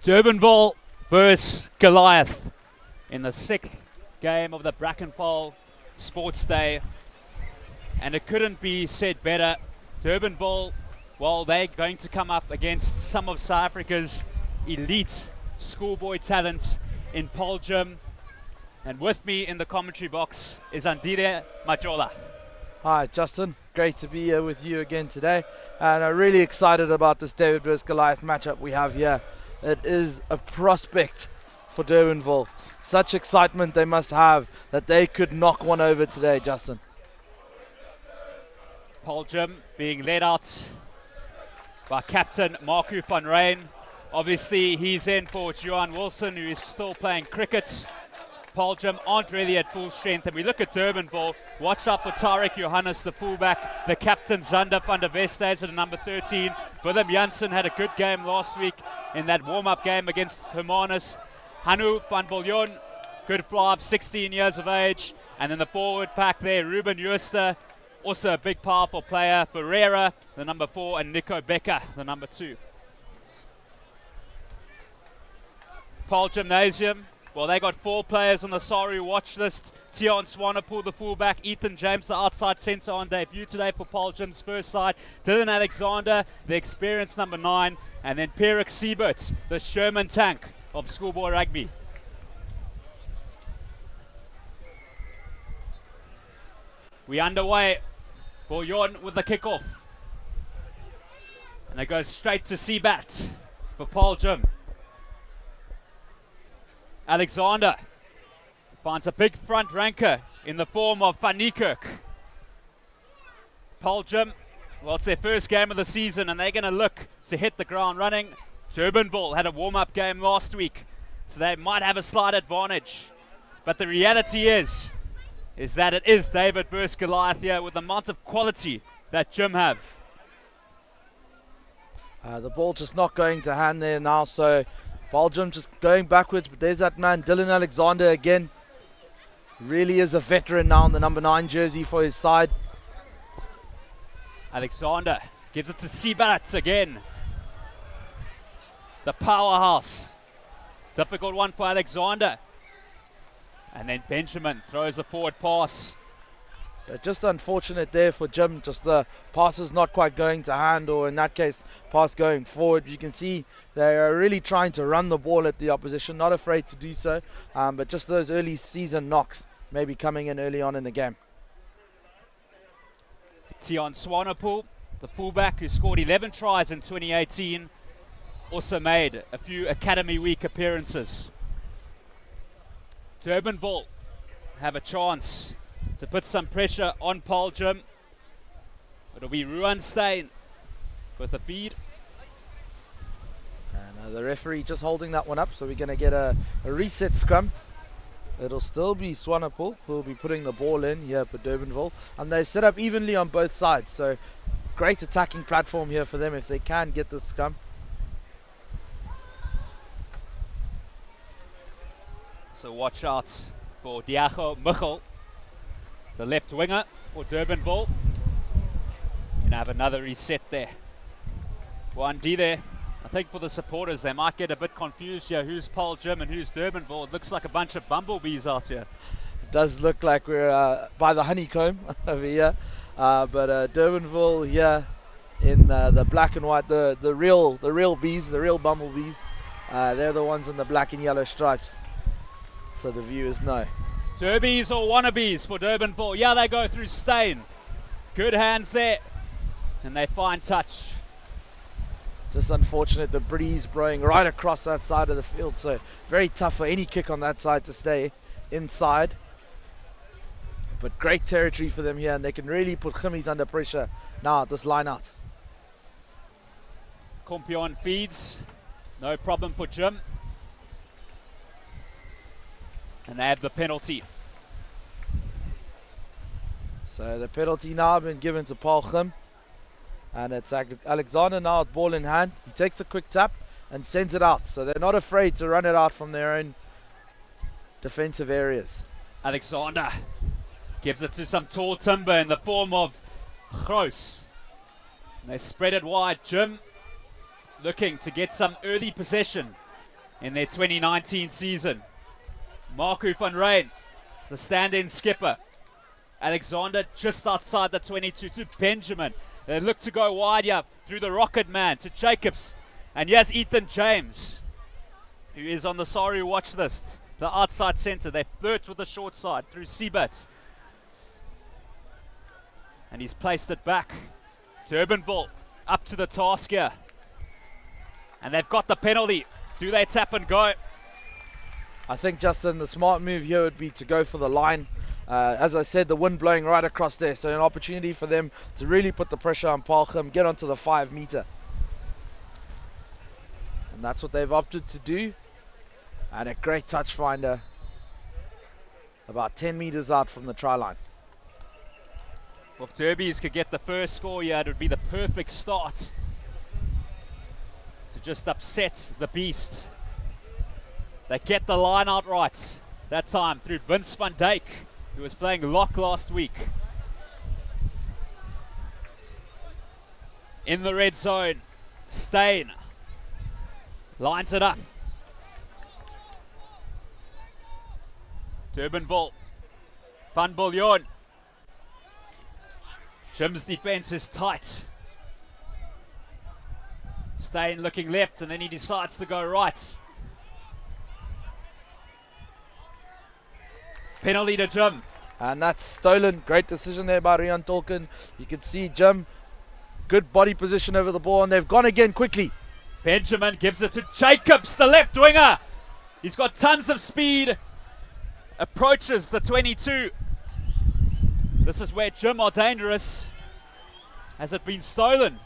Durbanville versus Goliath in the sixth game of the Brackenfell Sports Day. And it couldn't be said better. Durbanville, well, they're going to come up against some of South Africa's elite schoolboy talents in Paarl Gym. And with me in the commentary box is Andile Majola. Hi Justin, great to be here with you again today, and I'm really excited about this David versus Goliath matchup we have here. It is a prospect for Durbanville. Such excitement they must have that they could knock one over today, Justin. Paarl Gym being led out by captain Marco van Rijn. Obviously he's in for Juan Wilson, who is still playing cricket. Paarl Gym aren't really at full strength, and we look at Durbanville. Watch out for Tarek Johannes, the fullback, the captain Zander van der Westhuizen at number 13. Willem Janssen had a good game last week in that warm-up game against Hermanus. Hanu van Biljon, good fly of 16 years of age. And then the forward pack there, Ruben Jooster, also a big powerful player. Ferreira, the number 4, and Nico Becker, the number 2. Paarl Gymnasium. Well, they got 4 players on the sorry watch list. Tion Swanepoel, the fullback. Ethan James, the outside centre, on debut today for Paarl Gym's first side. Dylan Alexander, the experienced number 9. And then Perek Siebert, the Sherman tank of schoolboy rugby. We underway. Biljon with the kickoff. And it goes straight to Siebert for Paarl Gym. Alexander finds a big front ranker in the form of Van Niekerk. Paarl Gym, well, it's their first game of the season, and they're going to look to hit the ground running. Durbanville had a warm-up game last week, so they might have a slight advantage. But the reality is that it is David versus Goliath here with the amount of quality that Gym have. The ball just not going to hand there now, so Paarl Gym just going backwards, but there's that man, Dylan Alexander again. Really is a veteran now in the number 9 jersey for his side. Alexander gives it to Siebert again. The powerhouse. Difficult one for Alexander. And then Benjamin throws a forward pass. So just unfortunate there for Gym, just the pass is not quite going to hand, or in that case, pass going forward. You can see they are really trying to run the ball at the opposition, not afraid to do so, but just those early season knocks maybe coming in early on in the game. Tion Swanepoel, the fullback who scored 11 tries in 2018, also made a few Academy Week appearances. Durbanville have a chance to put some pressure on Paarl Gym. It'll be Ruan Steyn with the feed. And the referee just holding that one up, so we're going to get a reset scrum. It'll still be Swanepoel who will be putting the ball in here for Durbanville. And they set up evenly on both sides, so great attacking platform here for them if they can get this scrum. So watch out for Diago Michel, the left winger for Durbanville. You have another reset there. One D there. I think for the supporters, they might get a bit confused here. Who's Paarl Gym and who's Durbanville? It looks like a bunch of bumblebees out here. It does look like we're by the honeycomb over here. But Durbanville here in the black and white, the real bees, the real bumblebees. They're the ones in the black and yellow stripes. So the viewers know. Derbies or wannabes for Durbanville. Yeah, they go through Steyn. Good hands there. And they find touch. Just unfortunate, the breeze blowing right across that side of the field. So very tough for any kick on that side to stay inside. But great territory for them here, and they can really put Gimmies under pressure now at this line out. Kompion feeds. No problem for Gym. And they have the penalty. So the penalty now been given to Paarl Gym. And it's Alexander now with ball in hand. He takes a quick tap and sends it out. So they're not afraid to run it out from their own defensive areas. Alexander gives it to some tall timber in the form of Gross. And they spread it wide. Gym looking to get some early possession in their 2019 season. Marco van Rijn, the stand-in skipper. Alexander just outside the 22 to Benjamin. They look to go wide here through the rocket man to Jacobs. And here's Ethan James, who is on the sorry watch list. The outside centre. They flirt with the short side through Siebert. And he's placed it back. Durbanville up to the task here. And they've got the penalty. Do they tap and go? I think, Justin, the smart move here would be to go for the line. As I said, the wind blowing right across there, so an opportunity for them to really put the pressure on Paarl, get onto the 5 meter. And that's what they've opted to do. And a great touch finder about 10 meters out from the try line. Well, if Derbies could get the first score here, it would be the perfect start to just upset the beast. They get the line out right that time through Vince van Dijk, who was playing lock last week. In the red zone, Steyn lines it up. Durbanville, Van Biljon. Jim's defense is tight. Steyn looking left, and then he decides to go right. Penalty to Jim. And that's stolen. Great decision there by Rian Tolkien. You can see Jim, good body position over the ball, and they've gone again quickly. Benjamin gives it to Jacobs, the left winger. He's got tons of speed. Approaches the 22. This is where Jim are dangerous. Has it been stolen?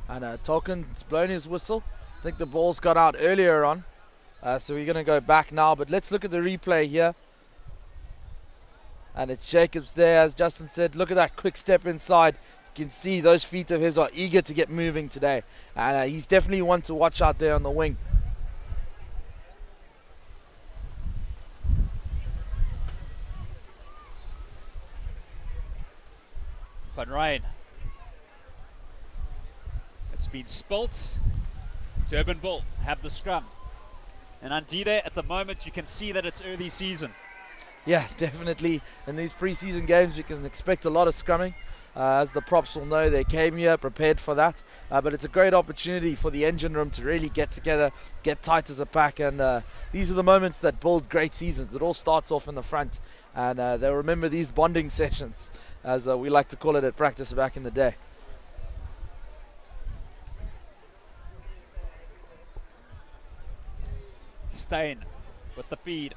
And Tolkien's blown his whistle. I think the ball's got out earlier on. So we're going to go back now. But let's look at the replay here. And it's Jacobs there, as Justin said. Look at that quick step inside. You can see those feet of his are eager to get moving today. And he's definitely one to watch out there on the wing. Van Rijn. It's been spilt. Durbanville have the scrum. And Andide, at the moment, you can see that it's early season. Yeah, definitely. In these pre-season games, we can expect a lot of scrumming. As the props will know, they came here prepared for that. But it's a great opportunity for the engine room to really get together, get tight as a pack. And these are the moments that build great seasons. It all starts off in the front. And they'll remember these bonding sessions, as we like to call it at practice back in the day. Steyn with the feed.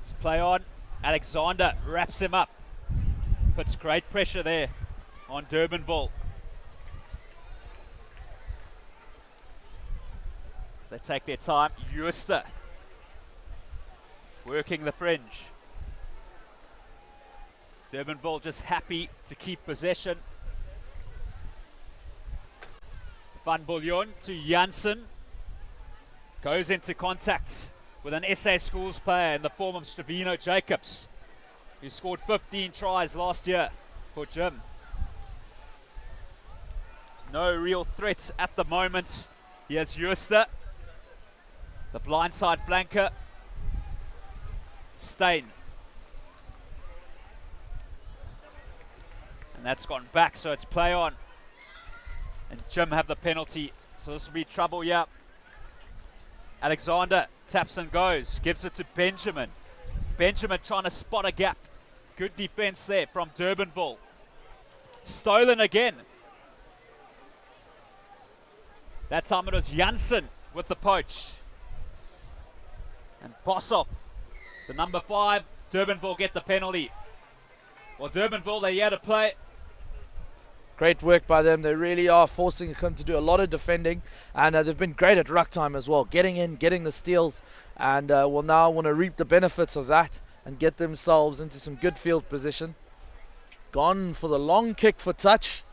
Let's play on. Alexander wraps him up. Puts great pressure there on Durbanville. As they take their time. Jooste working the fringe. Durbanville just happy to keep possession. Van Biljon to Janssen. Goes into contact with an SA Schools player in the form of Stravino Jacobs, who scored 15 tries last year for Jim. No real threats at the moment. Here's Jooste, the blindside flanker. Steyn. And that's gone back, so it's play on. And Jim have the penalty, so this will be trouble, yeah. Alexander taps and goes, gives it to Benjamin. Benjamin trying to spot a gap. Good defense there from Durbanville. Stolen again. That time it was Janssen with the poach. And Bossoff, the number 5, Durbanville get the penalty. Well, Durbanville, they're here to play. Great work by them. They really are forcing him to do a lot of defending, and they've been great at ruck time as well, getting in, getting the steals, and will now want to reap the benefits of that and get themselves into some good field position. Gone for the long kick for touch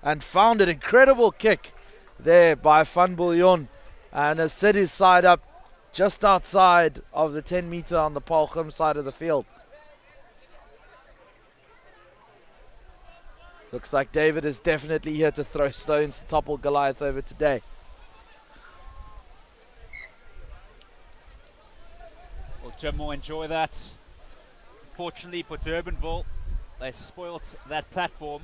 and found an incredible kick there by Van Biljon, and has set his side up just outside of the 10 meter on the Paarl side of the field. Looks like David is definitely here to throw stones to topple Goliath over today. Well, Jim will enjoy that. Fortunately for Durbanville, they spoilt that platform.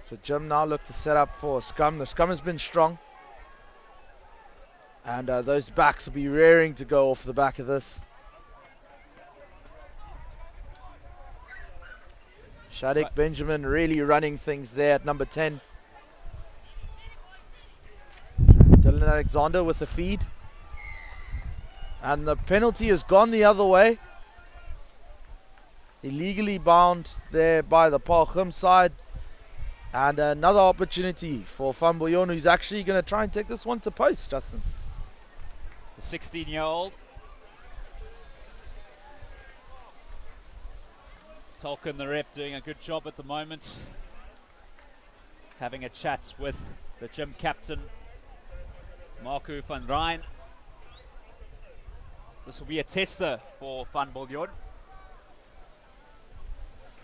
So Jim now look to set up for a scrum. The scrum has been strong. And those backs will be raring to go off the back of this. Shadik Benjamin really running things there at number 10. Dylan Alexander with the feed. And the penalty has gone the other way. Illegally bound there by the Paarl side. And another opportunity for Van Bouillon, who's actually going to try and take this one to post, Justin. The 16-year-old. Tolkien, the ref, doing a good job at the moment. Having a chat with the gym captain, Marco van Rijn. This will be a tester for Van Bouillon.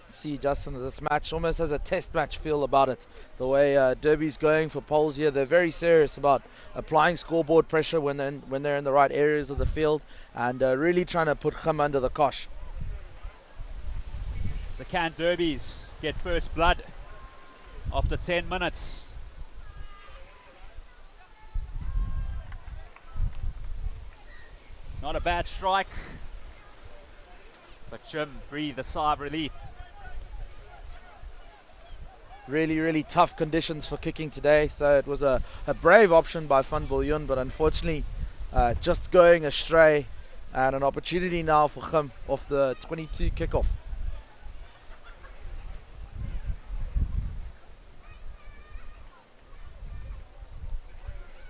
See, Justin, this match almost has a test match feel about it. The way Derby's going for polls here, they're very serious about applying scoreboard pressure when they're in the right areas of the field, and really trying to put Khum under the cosh. So can Derbies get first blood after 10 minutes? Not a bad strike, but Jim breathed a sigh of relief. Really, really tough conditions for kicking today, so it was a brave option by Van Bouillon, but unfortunately just going astray, and an opportunity now for Khum off the 22 kickoff.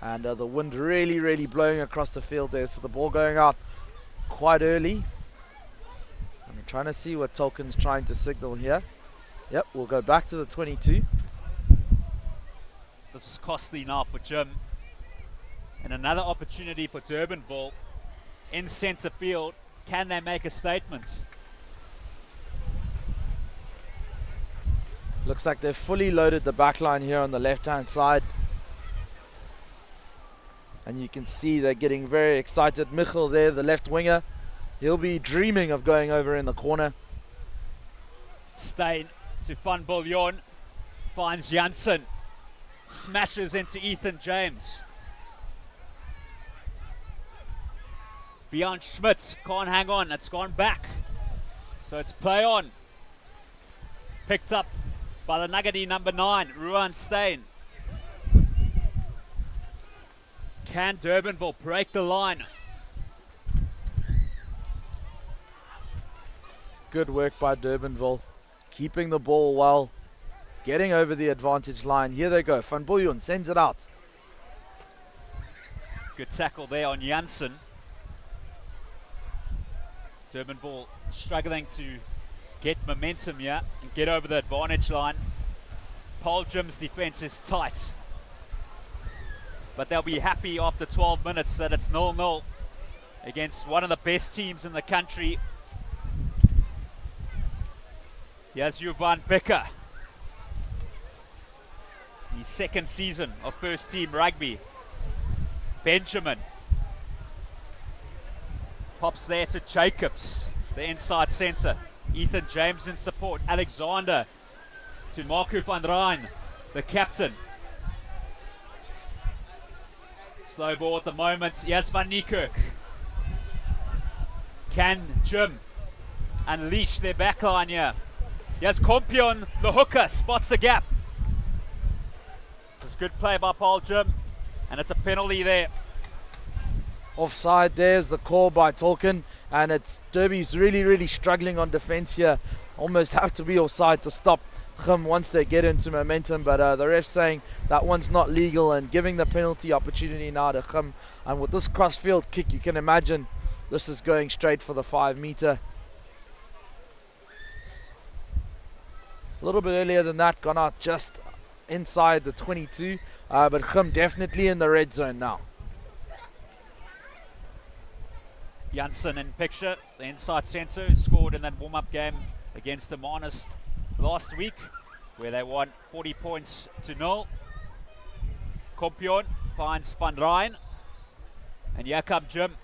And the wind really, really blowing across the field there, so the ball going out quite early. I'm trying to see what Tolkien's trying to signal here. Yep, we'll go back to the 22. This is costly now for Jim. And another opportunity for Durbanville in centre field. Can they make a statement? Looks like they've fully loaded the back line here on the left-hand side. And you can see they're getting very excited. Michel there, the left winger. He'll be dreaming of going over in the corner. Steyn to Van Bouillon, finds Janssen, smashes into Ethan James. Bjorn Schmidt can't hang on, it's gone back. So it's play on. Picked up by the Nuggety number 9, Ruan Steyn. Can Durbanville break the line? Good work by Durbanville, keeping the ball well, getting over the advantage line. Here they go, Van Bouillon sends it out. Good tackle there on Janssen. Durbanville struggling to get momentum here and get over the advantage line. Paarl Jim's defense is tight, but they'll be happy after 12 minutes that it's 0-0 against one of the best teams in the country. Here's Jovan Becker. His second season of first team rugby. Benjamin. Pops there to Jacobs, the inside centre. Ethan James in support. Alexander to Marco van Rijn, the captain. Slow ball at the moment. Here's Van Niekerk. Can Jim unleash their backline here? Here's Kompion, the hooker, spots a gap. This is good play by Paarl Jim, and it's a penalty there. Offside, there's the call by Tolkien, and it's Derby's really, really struggling on defence here. Almost have to be offside to stop Khum once they get into momentum, but the ref's saying that one's not legal and giving the penalty opportunity now to Khum. And with this cross-field kick, you can imagine this is going straight for the 5 metre. A little bit earlier than that, gone out just inside the 22, but Khum definitely in the red zone now. Janssen in picture, the inside centre, who scored in that warm-up game against the Monist last week, where they won 40 points to 0. Kompion finds Van Rijn. And here come Jim.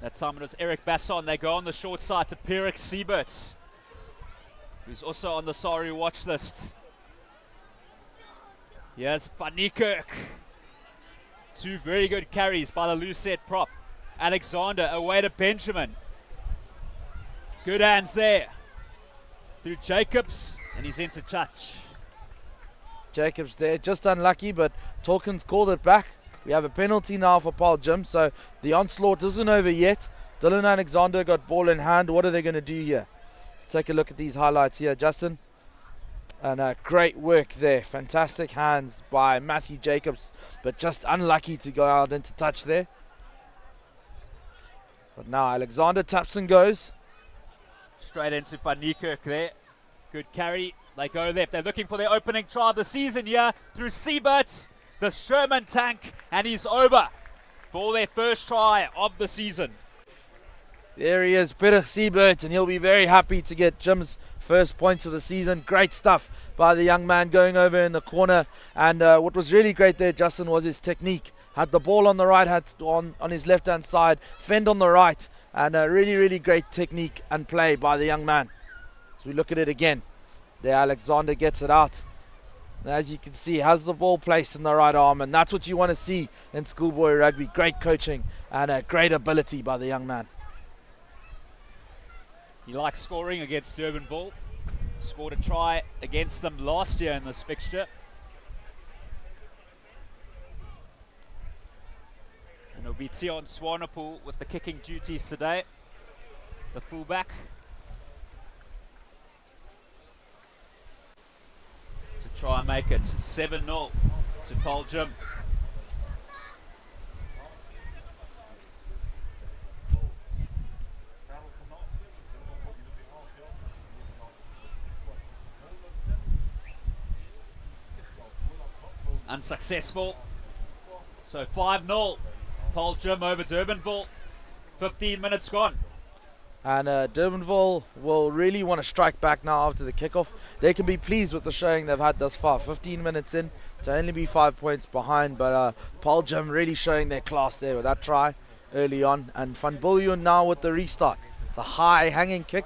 That time it was Eric Basson. They go on the short side to Pierik Sieberts, who's also on the sorry watch list. Here's Van Niekerk. Two very good carries by the Lucette prop. Alexander away to Benjamin. Good hands there. Through Jacobs, and he's into touch. Jacobs there, just unlucky, but Torkins called it back. We have a penalty now for Paarl Jim, so the onslaught isn't over yet. Dylan Alexander got ball in hand. What are they going to do here? Let's take a look at these highlights here, Justin. And great work there. Fantastic hands by Matthew Jacobs, but just unlucky to go out into touch there. But now Alexander taps and goes. Straight into Van Niekerk there. Good carry. They go left. They're looking for their opening try of the season here through Sieberts, the Sherman tank, and he's over for their first try of the season. There he is, Pierik Sieberts, and he'll be very happy to get Jim's first points of the season. Great stuff by the young man going over in the corner. And what was really great there, Justin, was his technique. Had the ball on the right, had on his left-hand side, fend on the right, and really, really great technique and play by the young man. As we look at it again, there Alexander gets it out. As you can see, has the ball placed in the right arm, and that's what you want to see in schoolboy rugby. Great coaching and great ability by the young man. He likes scoring against Durbanville. Scored a try against them last year in this fixture. And it'll be Tion Swanepoel with the kicking duties today, the fullback. To try and make it 7-0 to Paarl Jim. Unsuccessful. So 5-0. Paarl Jim over Durbanville. 15 minutes gone. And Durbanville will really want to strike back now after the kickoff. They can be pleased with the showing they've had thus far. 15 minutes in to only be 5 points behind. But Paarl Jim really showing their class there with that try early on. And Van Biljon now with the restart. It's a high hanging kick.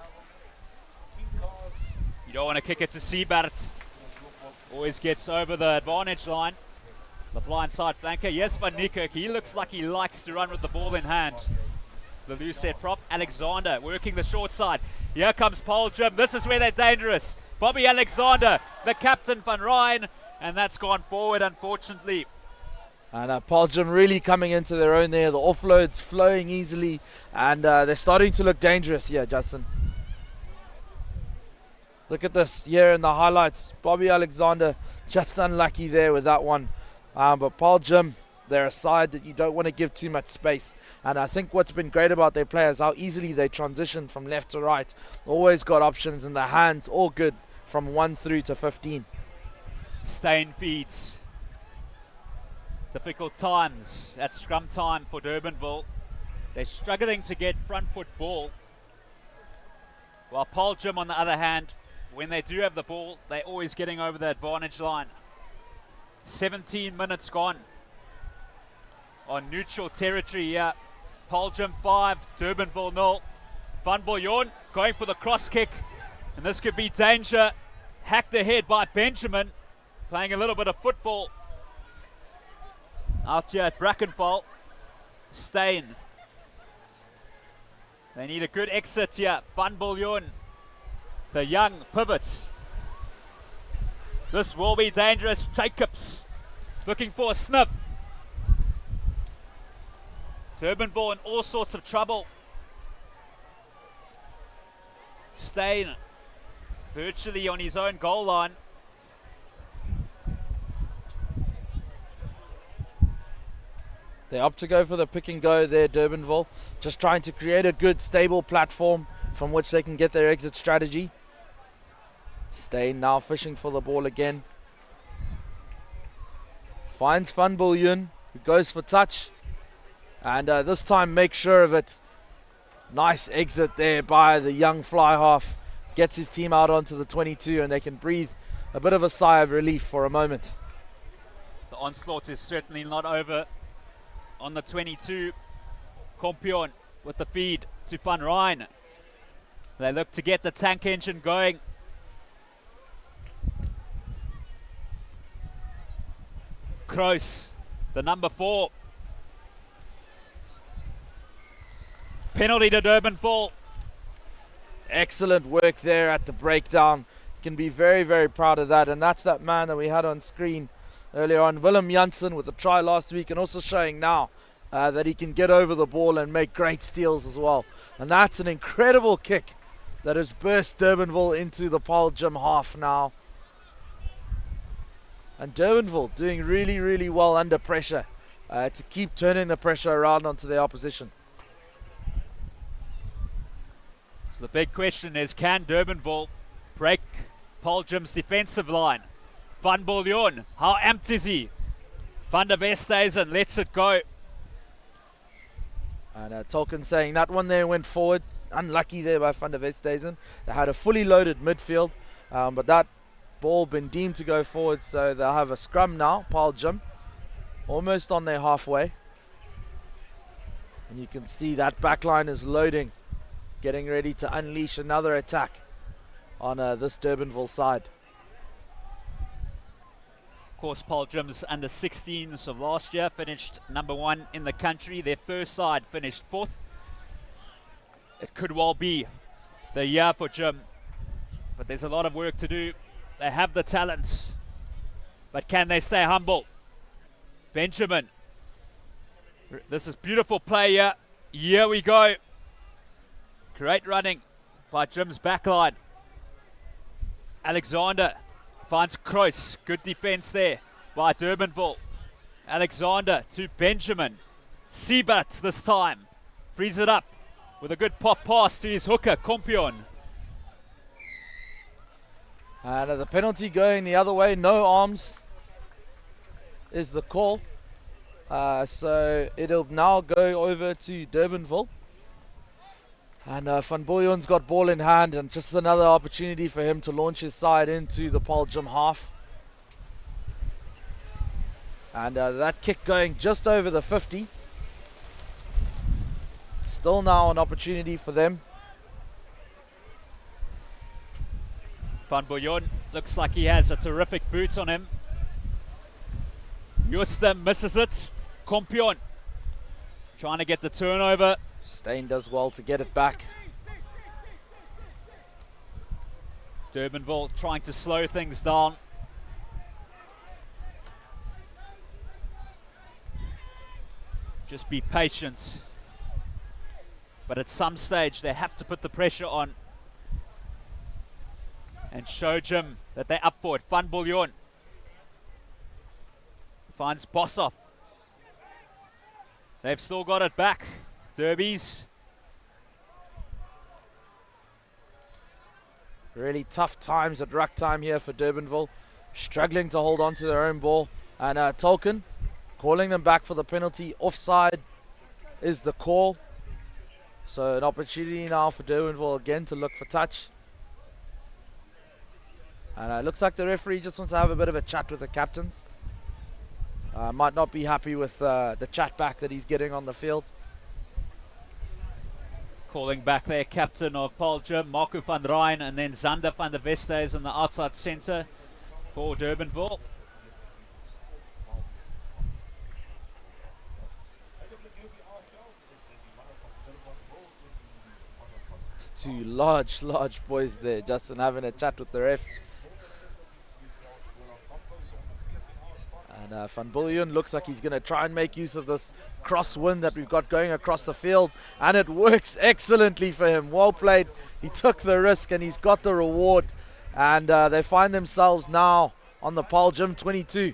You don't want to kick it to Siebert. Always gets over the advantage line. The blind side flanker. Yes, Van Niekerk. He looks like he likes to run with the ball in hand. The loose set prop. Alexander working the short side. Here comes Paarl Jim. This is where they're dangerous. Bobby Alexander, the captain, Van Rijn. And that's gone forward, unfortunately. And Paarl Jim really coming into their own there. The offloads flowing easily. And they're starting to look dangerous here, Justin. Look at this here in the highlights. Bobby Alexander just unlucky there with that one. But Paarl Jim, they're a side that you don't want to give too much space. And I think what's been great about their players, how easily they transition from left to right. Always got options in the hands, all good from 1 through to 15. Steyn feeds. Difficult times at scrum time for Durbanville. They're struggling to get front foot ball. While Paarl Jim, on the other hand, when they do have the ball, they're always getting over the advantage line. 17 minutes gone on neutral territory here. Paarl Jim 5, Durbanville 0. Van Biljon going for the cross kick, and this could be danger. Hacked ahead by Benjamin, playing a little bit of football out here at Brackenfell. Steyn. They need a good exit here. Van Biljon, the young pivots. This will be dangerous. Jacobs looking for a sniff. Durbanville in all sorts of trouble. Steyn virtually on his own goal line. They opt to go for the pick and go there, Durbanville. Just trying to create a good, stable platform from which they can get their exit strategy. Steyn now fishing for the ball again. Finds Van Biljon, who goes for touch. And this time makes sure of it. Nice exit there by the young fly half. Gets his team out onto the 22 and they can breathe a bit of a sigh of relief for a moment. The onslaught is certainly not over on the 22. Kompion with the feed to Van Rijn. They look to get the tank engine going. Kroos, the number 4. Penalty to Durbanville. Excellent work there at the breakdown. Can be very, very proud of that. And that's that man that we had on screen earlier on, Willem Janssen, with the try last week, and also showing now that he can get over the ball and make great steals as well. And that's an incredible kick that has burst Durbanville into the Paarl Gym half now. And Durbanville doing really, really well under pressure to keep turning the pressure around onto the opposition. So the big question is, can Durbanville break Paarl Gym's defensive line? Van Biljon, how amped is he? Van der Westhuizen lets it go. And Tolkien saying that one there went forward. Unlucky there by Van der Westhuizen. They had a fully loaded midfield, but that ball been deemed to go forward, so they'll have a scrum now. Paarl Gym almost on their halfway. And you can see that back line is loading, getting ready to unleash another attack on this Durbanville side. Of course, Paarl Gym's under 16s of last year finished number 1 in the country. Their first side finished 4th. It could well be the year for Gym, but there's a lot of work to do. They have the talents, but can they stay humble? Benjamin, this is beautiful play here. Here we go. Great running by Gym's backline. Alexander finds Kroos. Good defense there by Durbanville. Alexander to Benjamin. Siebert this time frees it up with a good pop pass to his hooker, Kompion. And the penalty going the other way, no arms is the call. So it'll now go over to Durbanville. And Van Biljon's got ball in hand, and just another opportunity for him to launch his side into the Paarl Gym half. And that kick going just over the 50. Still now an opportunity for them. Van Biljon looks like he has a terrific boot on him. Juster misses it. Kompion trying to get the turnover. Steyn does well to get it back. Durbanville trying to slow things down. Just be patient. But at some stage they have to put the pressure on and show Gym that they're up for it. Van Biljon finds Bossoff. They've still got it back. Derbies. Really tough times at ruck time here for Durbanville. Struggling to hold on to their own ball. And Tolkien calling them back for the penalty. Offside is the call. So an opportunity now for Durbanville again to look for touch. And it looks like the referee just wants to have a bit of a chat with the captains. Might not be happy with the chat back that he's getting on the field. Calling back their captain of Paarl Gym, Marco van Rijn, and then Zander van der Westhuizen on the outside centre for Durbanville. It's two large boys there, Justin, having a chat with the ref. And Van Biljon looks like he's going to try and make use of this crosswind that we've got going across the field. And it works excellently for him. Well played. He took the risk and he's got the reward. And they find themselves now on the Paarl Gym 22.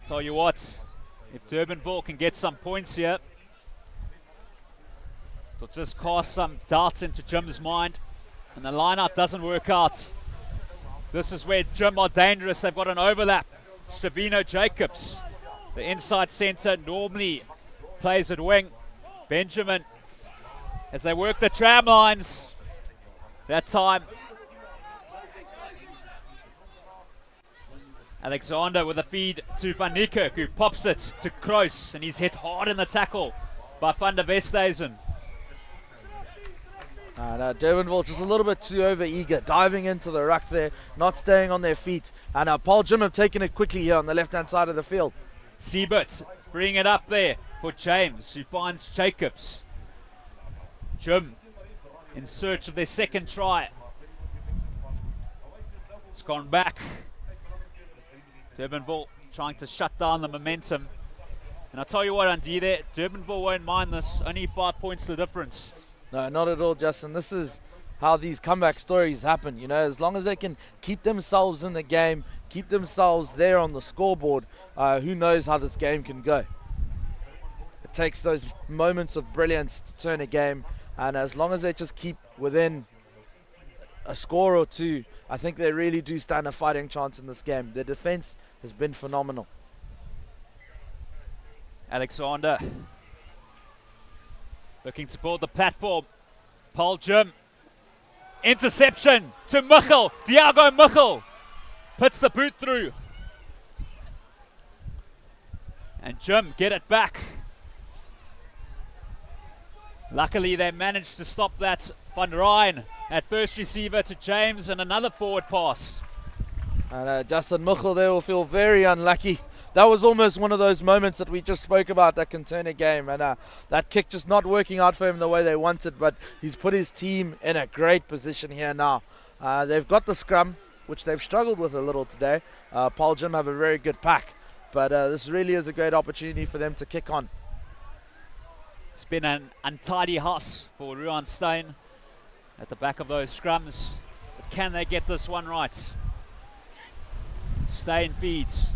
Tell you what, if Durbanville can get some points here, they'll just cast some doubts into Gym's mind. And the line-out doesn't work out. This is where Gym are dangerous. They've got an overlap. Stevino Jacobs, the inside centre, normally plays at wing. Benjamin as they work the tram lines. That time, Alexander with a feed to Van Niekerk, who pops it to Kroos, and he's hit hard in the tackle by Van der Westhuizen. Durbanville just a little bit too over eager, diving into the ruck there, not staying on their feet. And Paarl Jim have taken it quickly here on the left-hand side of the field. Siebert bringing it up there for James, who finds Jacobs. Jim in search of their second try. It's gone back. Durbanville trying to shut down the momentum. And I'll tell you what, Andy, there, Durbanville won't mind this. Only 5 points the difference. No, not at all, Justin. This is how these comeback stories happen. You know, as long as they can keep themselves in the game, keep themselves there on the scoreboard, who knows how this game can go. It takes those moments of brilliance to turn a game, and as long as they just keep within a score or two, I think they really do stand a fighting chance in this game. Their defense has been phenomenal. Alexander looking to build the platform. Paarl Jim. Interception to Michel. Thiago Michel puts the boot through. And Jim get it back. Luckily they managed to stop that. Van Rijn at first receiver to James, and another forward pass. And Justin Michel there will feel very unlucky. That was almost one of those moments that we just spoke about that can turn a game, and that kick just not working out for him the way they wanted, but he's put his team in a great position here now. They've got the scrum, which they've struggled with a little today. Paarl Jim have a very good pack, but this really is a great opportunity for them to kick on. It's been an untidy house for Ruan Steyn at the back of those scrums. But can they get this one right? Steyn feeds.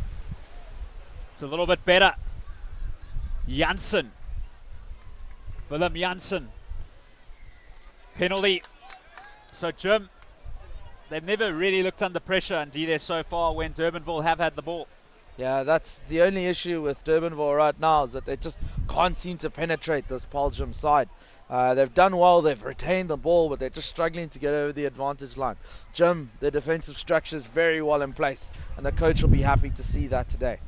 It's a little bit better. Janssen. Willem Janssen. Penalty. So Jim, they've never really looked under pressure, indeed there so far when Durbanville have had the ball. Yeah, that's the only issue with Durbanville right now, is that they just can't seem to penetrate this Paarl Jim side. They've done well, they've retained the ball, but they're just struggling to get over the advantage line. Jim, their defensive structure is very well in place, and the coach will be happy to see that today.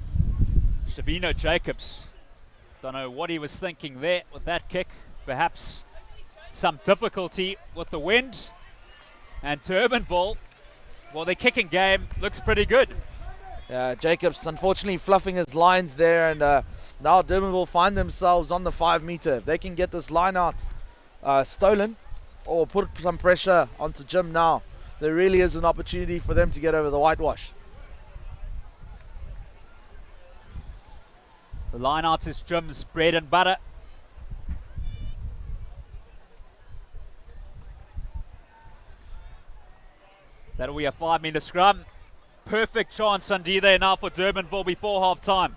Shavino Jacobs, don't know what he was thinking there with that kick. Perhaps some difficulty with the wind. And Durbanville, well, their kicking game looks pretty good. Jacobs unfortunately fluffing his lines there, and now Durbanville find themselves on the 5 meter. If they can get this line out stolen or put some pressure onto Jim now, there really is an opportunity for them to get over the whitewash. The line out is Jim's bread and butter. That'll be a 5 meter scrum. Perfect chance indeed there now for Durbanville before half time.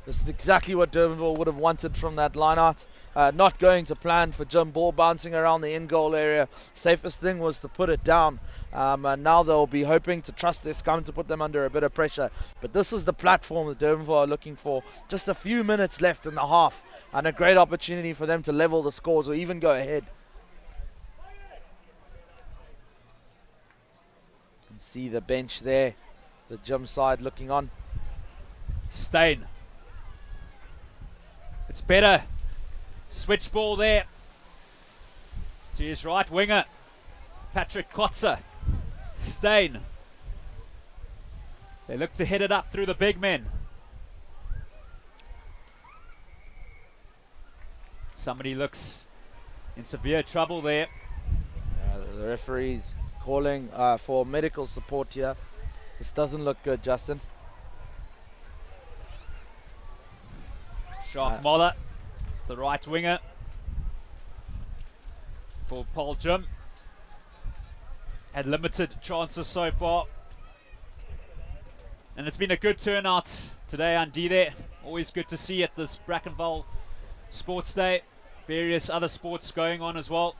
This is exactly what Durbanville would have wanted from that line out. Not going to plan for Jim, ball bouncing around the in-goal area. Safest thing was to put it down. And now they'll be hoping to trust their scum to put them under a bit of pressure. But this is the platform that Durbanville are looking for. Just a few minutes left in the half, and a great opportunity for them to level the scores or even go ahead. You can see the bench there, the Jim side looking on. Steyn. It's better. Switch ball there to his right winger, Patrick Kotzer. Steyn. They look to head it up through the big men. Somebody looks in severe trouble there. The referee's calling for medical support here. This doesn't look good, Justin. Shark Moller, the right winger for Paarl Jim. Had limited chances so far. And it's been a good turnout today on D there. Always good to see at this Brackenfell Sports Day. Various other sports going on as well.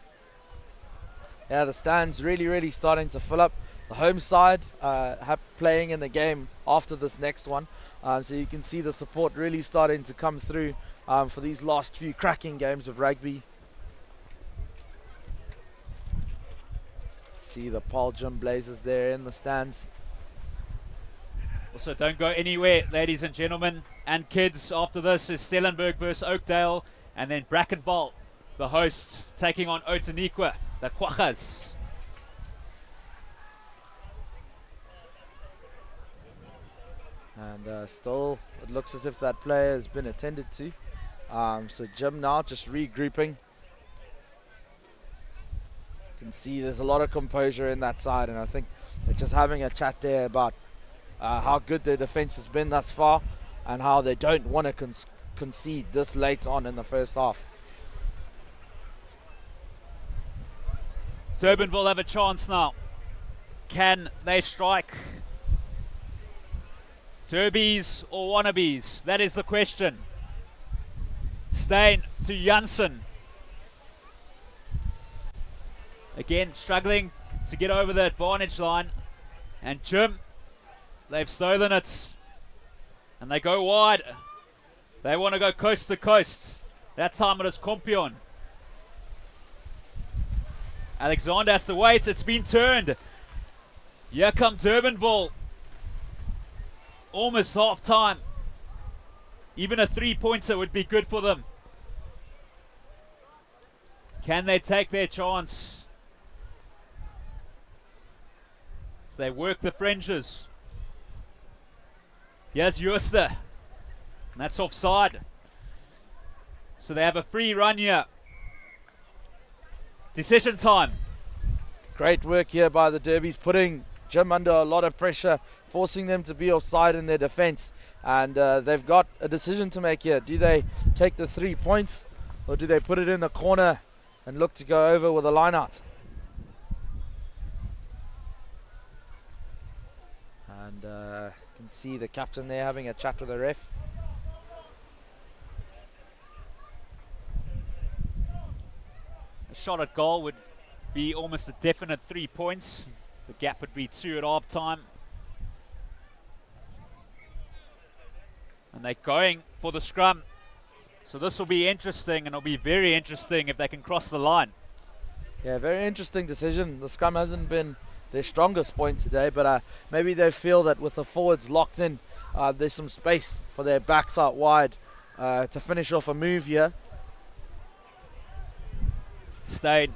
Yeah, the stands really starting to fill up. The home side playing in the game after this next one. So you can see the support really starting to come through for these last few cracking games of rugby. see the Paarl Gym Blazers there in the stands. Also, don't go anywhere, ladies and gentlemen, and kids. After this is Stellenberg versus Oakdale, and then Brackenfell, the host, taking on Outeniqua, the Quaggas. And still, it looks as if that player has been attended to. So Jim now just regrouping. You can see there's a lot of composure in that side, and I think they're just having a chat there about how good their defense has been thus far and how they don't want to concede this late on in the first half. Durbanville have a chance now. Can they strike? Derbies or wannabes? That is the question. Steyn to Janssen. Again, struggling to get over the advantage line. And Jim, they've stolen it. And they go wide. They want to go coast to coast. That time it is Compion. Alexander has to wait. It's been turned. Here come Durbanville. Almost half time. Even a 3-pointer would be good for them. Can they take their chance? As they work the fringes. Here's Jooste. And that's offside. So they have a free run here. Decision time. Great work here by the Derbies, putting Jim under a lot of pressure, forcing them to be offside in their defense. And they've got a decision to make here. Do they take the 3 points, or do they put it in the corner and look to go over with a line out? And you can see the captain there having a chat with the ref. A shot at goal would be almost a definite 3 points. The gap would be 2 at half time. And they're going for the scrum. So this will be interesting, and it'll be very interesting if they can cross the line. Yeah, very interesting decision. The scrum hasn't been their strongest point today, but maybe they feel that with the forwards locked in, there's some space for their backs out wide to finish off a move here. Steyn.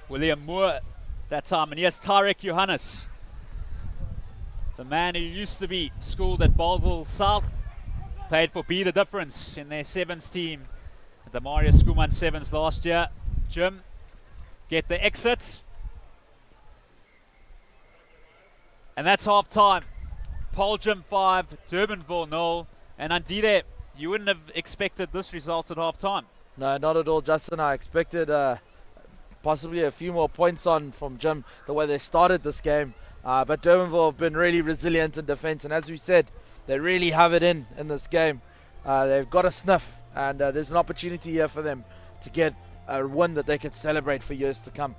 William Moore that time, and here's Tarek Johannes, the man who used to be schooled at Bellville South, played for Be the Difference in their sevens team at the Marius Skuman Sevens last year. Jim get the exit, and that's half time. Paarl Gym 5, Durbanville 0, and Andile, you wouldn't have expected this result at half time. No, not at all, Justin. I expected possibly a few more points on from Jim, the way they started this game. But Durbanville have been really resilient in defence, and as we said, they really have it in this game. They've got a sniff, and there's an opportunity here for them to get a win that they could celebrate for years to come.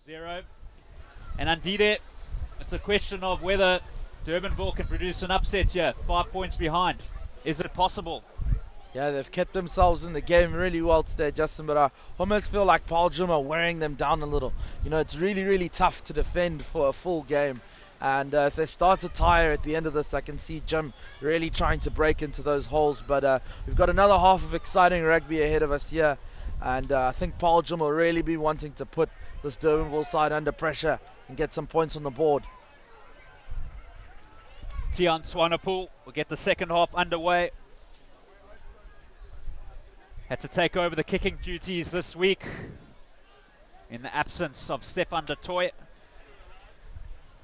0. And Andide, it's a question of whether Durbanville can produce an upset here. 5 points behind. Is it possible? Yeah, they've kept themselves in the game really well today, Justin, but I almost feel like Paarl are wearing them down a little. You know, it's really, really tough to defend for a full game. And if they start to tire at the end of this, I can see Jim really trying to break into those holes. But we've got another half of exciting rugby ahead of us here. And I think Paarl will really be wanting to put this Durbanville side under pressure and get some points on the board. Tian Swanepoel will get the second half underway. Had to take over the kicking duties this week in the absence of Stefan de Tooy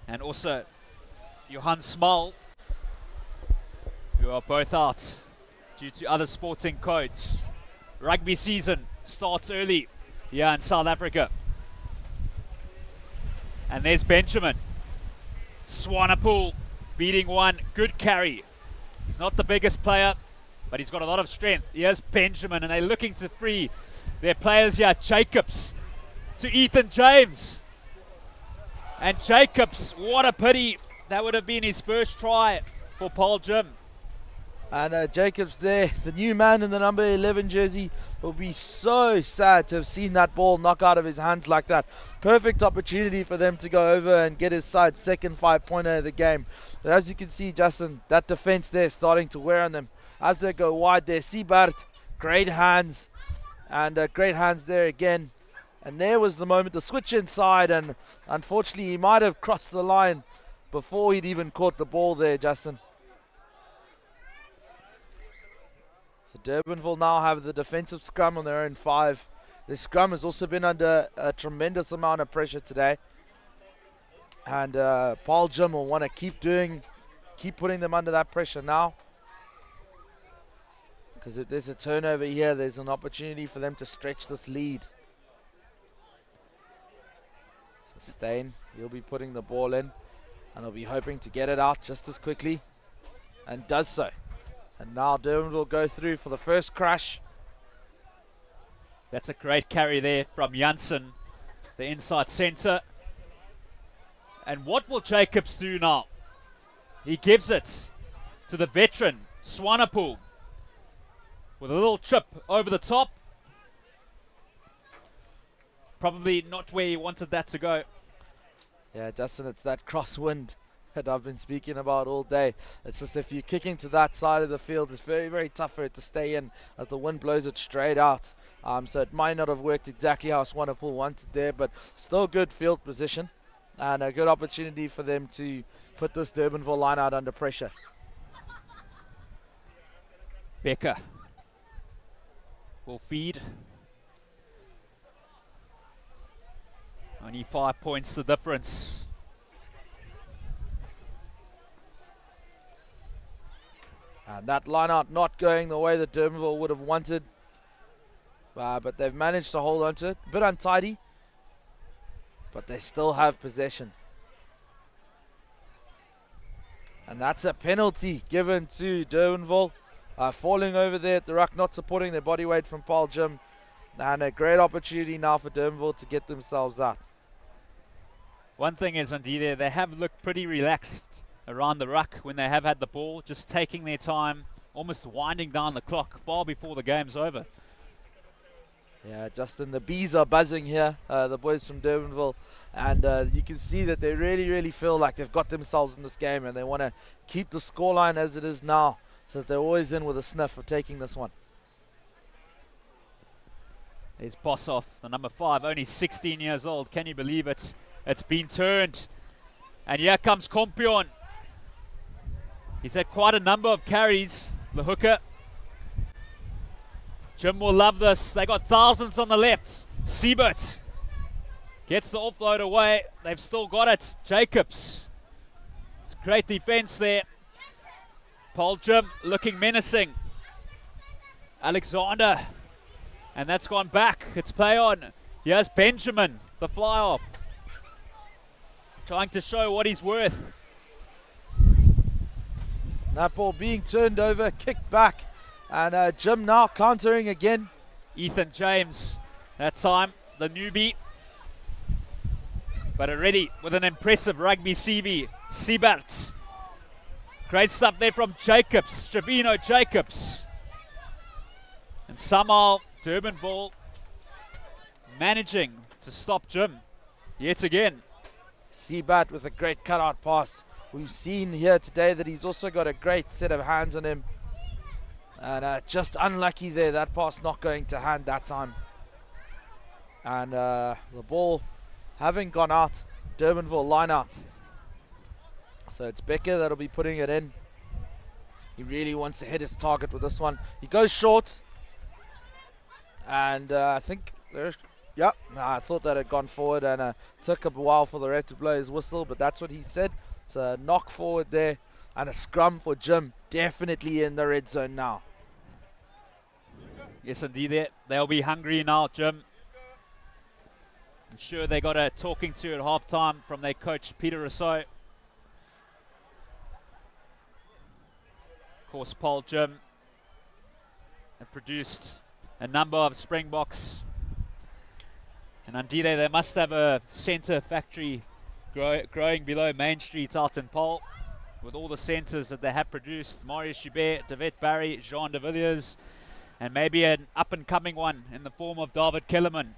and also Johan Small, who are both out due to other sporting codes. Rugby season starts early here in South Africa. And there's Benjamin. Swanepoel beating one. Good carry. He's not the biggest player, but he's got a lot of strength. Here's Benjamin, and they're looking to free their players here. Jacobs to Ethan James. And Jacobs, what a pity. That would have been his first try for Paarl Jim. And Jacobs there, the new man in the number 11 jersey, will be so sad to have seen that ball knock out of his hands like that. Perfect opportunity for them to go over and get his side second 5-pointer of the game. But as you can see, Justin, that defense there starting to wear on them. As they go wide there, Siebert, great hands. And great hands there again. And there was the moment, the switch inside, and unfortunately he might have crossed the line before he'd even caught the ball there, Justin. So Durbanville now have the defensive scrum on their own 5. The scrum has also been under a tremendous amount of pressure today. And Paarl Jim will want to keep putting them under that pressure now. Because if there's a turnover here, there's an opportunity for them to stretch this lead. So Steyn, he'll be putting the ball in, and he'll be hoping to get it out just as quickly, and does so. And now Durban will go through for the first crash. That's a great carry there from Janssen, the inside centre. And what will Jacobs do now? He gives it to the veteran, Swanepoel, with a little chip over the top. Probably not where he wanted that to go. Yeah, Justin, it's that crosswind that I've been speaking about all day. It's just if you're kicking to that side of the field, it's very, very tough for it to stay in as the wind blows it straight out. So it might not have worked exactly how Swanepoel wanted there, but still good field position and a good opportunity for them to put this Durbanville line out under pressure. Becker will feed. Only 5 points the difference. And that line out not going the way that Durbanville would have wanted. But they've managed to hold on to it. A bit untidy, but they still have possession. And that's a penalty given to Durbanville. Falling over there at the ruck, not supporting their body weight from Paarl Jim. And a great opportunity now for Durbanville to get themselves out. One thing is, indeed, they have looked pretty relaxed around the ruck when they have had the ball, just taking their time, almost winding down the clock far before the game's over. Yeah, Justin, the bees are buzzing here, the boys from Durbanville, and you can see that they really, really feel like they've got themselves in this game, and they want to keep the scoreline as it is now, so that they're always in with a sniff of taking this one. There's Bossoff, the number 5, only 16 years old. Can you believe it? It's been turned. And here comes Kompion. He's had quite a number of carries, the hooker. Jim will love this. They got thousands on the left. Siebert gets the offload away. They've still got it. Jacobs. It's great defense there. Paarl Jim looking menacing. Alexander. And that's gone back. It's play on. Here's Benjamin, the fly off. Trying to show what he's worth. That ball being turned over, kicked back. And Jim now countering again. Ethan James, that time, the newbie. But already with an impressive rugby CV, Siebert. Great stuff there from Jacobs, Trevino Jacobs. And somehow Durbanville managing to stop Jim yet again. Seabat with a great cutout pass. We've seen here today that he's also got a great set of hands on him. And just unlucky there, that pass not going to hand that time. And the ball having gone out, Durbanville line out. So it's Becker that'll be putting it in. He really wants to hit his target with this one. He goes short. And I think there's, I thought that had gone forward, and took a while for the ref to blow his whistle, but that's what he said. It's a knock forward there and a scrum for Jim, definitely in the red zone now. Yes, indeed, they'll be hungry now, Jim. I'm sure they got a talking to at halftime from their coach, Peter Rousseau. Of course, Paarl Jim have produced a number of Springboks. And indeed, they must have a centre factory growing below Main Street out in Paarl, with all the centres that they have produced. Marius Joubert, David Barry, Jean de Villiers, and maybe an up-and-coming one in the form of David Kellerman,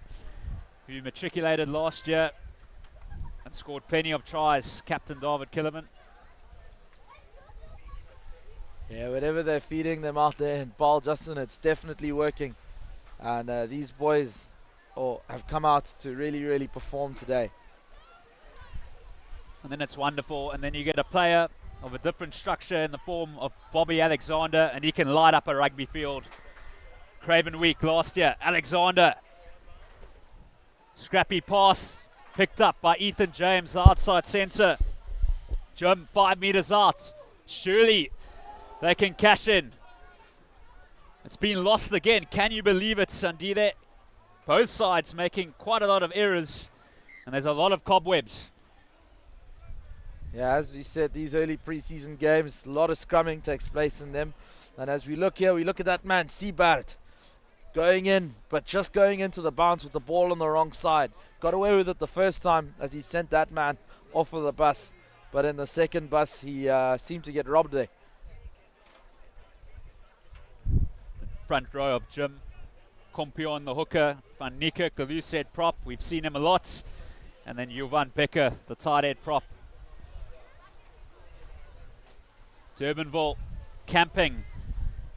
who matriculated last year and scored plenty of tries, Captain David Kellerman. Yeah, whatever they're feeding them out there in Paarl, Justin, it's definitely working. And these boys have come out to really, really perform today. And then it's wonderful, and then you get a player of a different structure in the form of Bobby Alexander, and he can light up a rugby field. Craven Week last year, Alexander. Scrappy pass picked up by Ethan James, the outside centre. Jim 5 metres out. Surely they can cash in. It's been lost again. Can you believe it, Sandile? Both sides making quite a lot of errors, and there's a lot of cobwebs. Yeah, as we said, these early pre-season games, a lot of scrumming takes place in them. And as we look here, we look at that man, Seabart, going in, but just going into the bounce with the ball on the wrong side. Got away with it the first time as he sent that man off of the bus. But in the second bus, he seemed to get robbed there. Front row of Jim. Kompion, the hooker. Van Niekerk, the loose head prop. We've seen him a lot. And then Jovan Becker, the tight head prop. Durbanville camping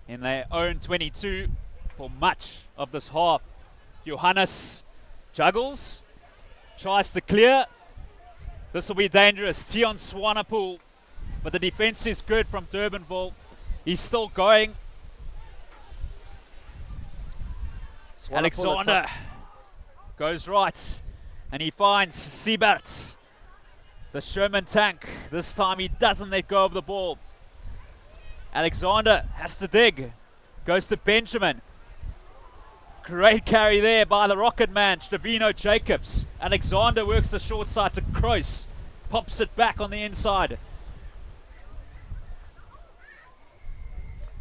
in their own 22 for much of this half. Johannes juggles, tries to clear. This will be dangerous. Tion Swanepoel, but the defense is good from Durbanville. He's still going. Alexander goes right, and he finds Siebert, the Sherman tank. This time he doesn't let go of the ball. Alexander has to dig, goes to Benjamin. Great carry there by the rocket man, Trevino Jacobs. Alexander works the short side to Kroos, pops it back on the inside.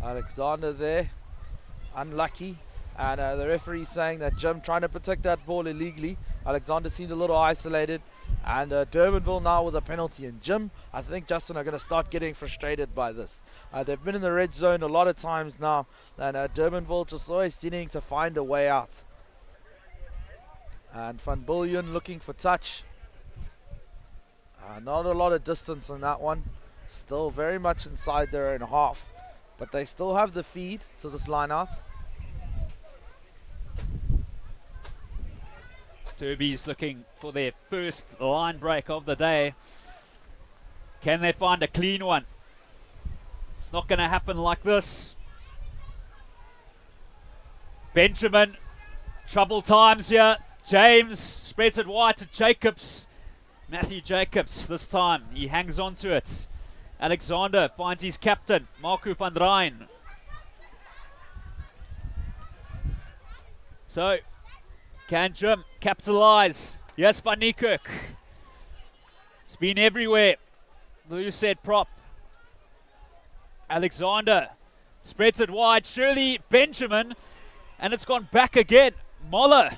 Alexander there, unlucky. And the referee saying that Jim trying to protect that ball illegally. Alexander seemed a little isolated. And Durbanville now with a penalty. And Jim, I think, Justin, are going to start getting frustrated by this. They've been in the red zone a lot of times now. And Durbanville just always seeming to find a way out. And Van Billion looking for touch. Not a lot of distance on that one. Still very much inside their own half. But they still have the feed to this line out. Derby's looking for their first line break of the day. Can they find a clean one? It's not going to happen like this. Benjamin, trouble times here. James spreads it wide to Jacobs. Matthew Jacobs this time. He hangs on to it. Alexander finds his captain, Marco van Rijn. So, can Jim capitalize? Yes, Van Niekerk. It's been everywhere. Loose head prop. Alexander spreads it wide. Surely Benjamin. And it's gone back again. Moller.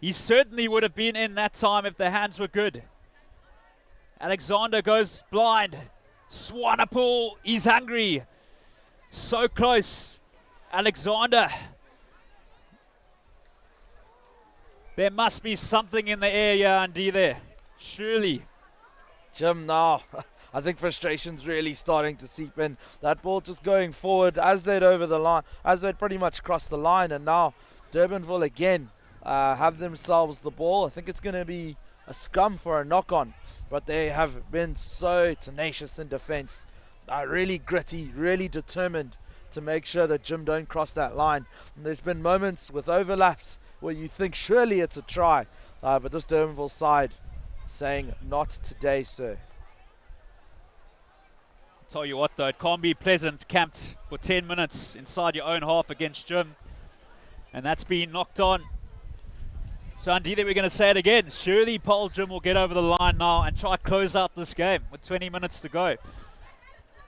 He certainly would have been in that time if the hands were good. Alexander goes blind. Swanepoel, he's hungry. So close. Alexander. There must be something in the air, Andy, there. Surely. Jim now, I think frustration's really starting to seep in. That ball just going forward as they'd over the line, as they'd pretty much crossed the line, and now Durbanville again have themselves the ball. I think it's going to be a scrum for a knock-on, but they have been so tenacious in defence, really gritty, really determined to make sure that Jim don't cross that line. And there's been moments with overlaps where you think surely it's a try, but this Durbanville side saying not today, sir. Tell you what though, it can't be pleasant camped for 10 minutes inside your own half against Jim, and that's been knocked on. So Andy, we're going to say it again, surely Paarl Jim will get over the line now and try close out this game with 20 minutes to go.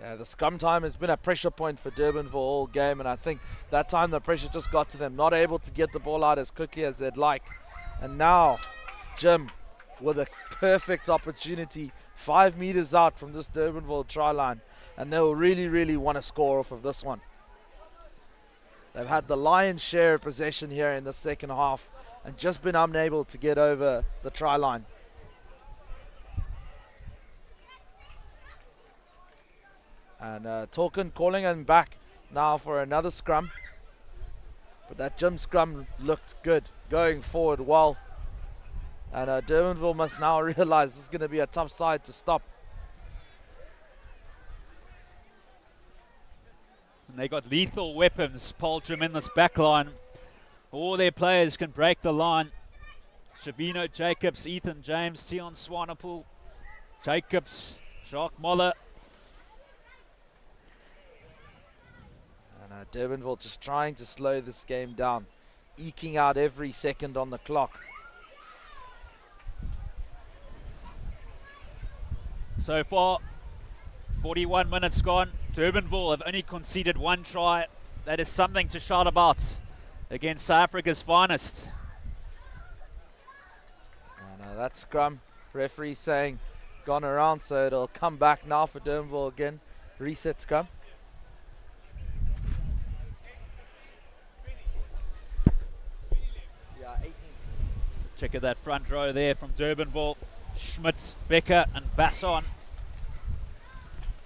Yeah, the scrum time has been a pressure point for Durbanville all game, and I think that time the pressure just got to them, not able to get the ball out as quickly as they'd like. And now Jim with a perfect opportunity 5 meters out from this Durbanville try line, and they'll really want to score off of this one. They've had the lion's share of possession here in the second half and just been unable to get over the try line. And Tolkien calling him back now for another scrum. But that Jim scrum looked good, going forward well. And Durbanville must now realize this is going to be a tough side to stop. And they got lethal weapons, Paarl Jim in this back line. All their players can break the line. Shavino Jacobs, Ethan James, Tion Swanepoel, Jacobs, Jacques Moller. And Durbanville just trying to slow this game down, eking out every second on the clock. So far, 41 minutes gone. Durbanville have only conceded 1 try. That is something to shout about against South Africa's finest. And that scrum, referee saying gone around, so it'll come back now for Durbanville again. Reset scrum. Yeah, 18. Check at that front row there from Durbanville. Schmidt, Becker and Basson.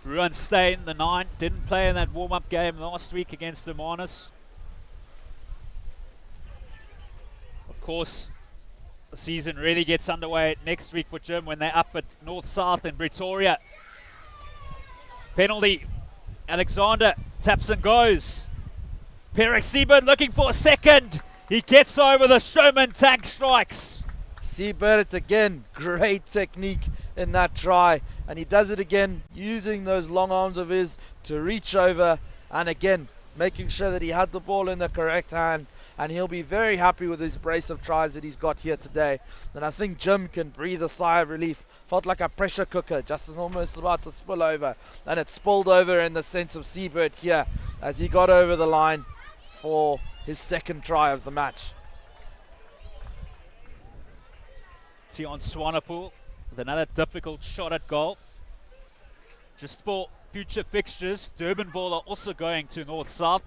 Ruan Steyn, the 9, didn't play in that warm-up game last week against the Manus. Of course, the season really gets underway next week for Jim when they're up at North-South in Pretoria. Penalty. Alexander taps and goes. Perek Siebert looking for a second. He gets over the showman, tank strikes. Siebert again, great technique in that try, and he does it again using those long arms of his to reach over, and again making sure that he had the ball in the correct hand, and he'll be very happy with his brace of tries that he's got here today. And I think Jim can breathe a sigh of relief. Felt like a pressure cooker, just almost about to spill over, and it spilled over in the sense of Siebert here as he got over the line for his second try of the match. Tion Swanepoel with another difficult shot at goal. Just for future fixtures, Durbanville are also going to North-South.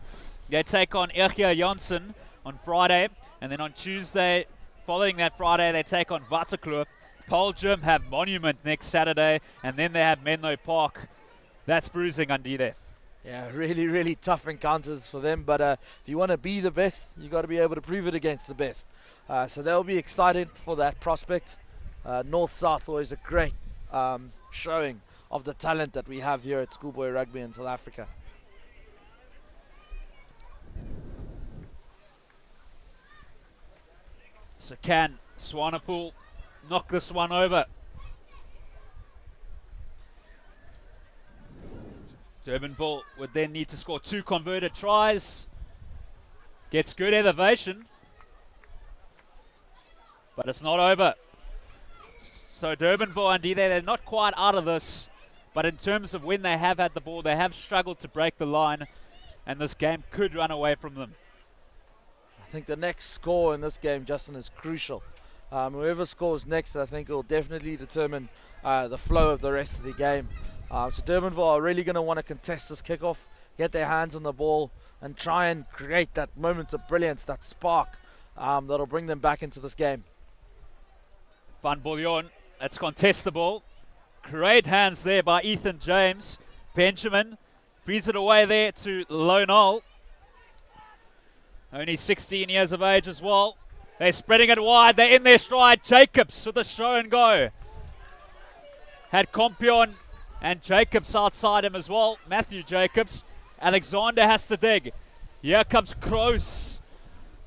They take on Ergia Janssen on Friday, and then on Tuesday, following that Friday, they take on Waterkloof. Paarl Jim have Monument next Saturday, and then they have Menlo Park. That's bruising Andy there. Yeah, really tough encounters for them, but if you want to be the best, you got to be able to prove it against the best. So they'll be excited for that prospect. North-South always a great showing of the talent that we have here at Schoolboy Rugby in South Africa. So can Swanepoel knock this one over? Durbanville would then need to score 2 converted tries. Gets good elevation, but it's not over. So Durbanville, Andy, they're not quite out of this, but in terms of when they have had the ball, they have struggled to break the line, and this game could run away from them. I think the next score in this game, Justin, is crucial. Whoever scores next, I think, will definitely determine the flow of the rest of the game. So Durbanville are really going to want to contest this kickoff, get their hands on the ball, and try and create that moment of brilliance, that spark that'll bring them back into this game. Van Bouillon, that's contestable. Great hands there by Ethan James. Benjamin frees it away there to Lonal. Only 16 years of age as well. They're spreading it wide. They're in their stride. Jacobs with a show and go. Had Compion and Jacobs outside him as well. Matthew Jacobs. Alexander has to dig. Here comes Kroos.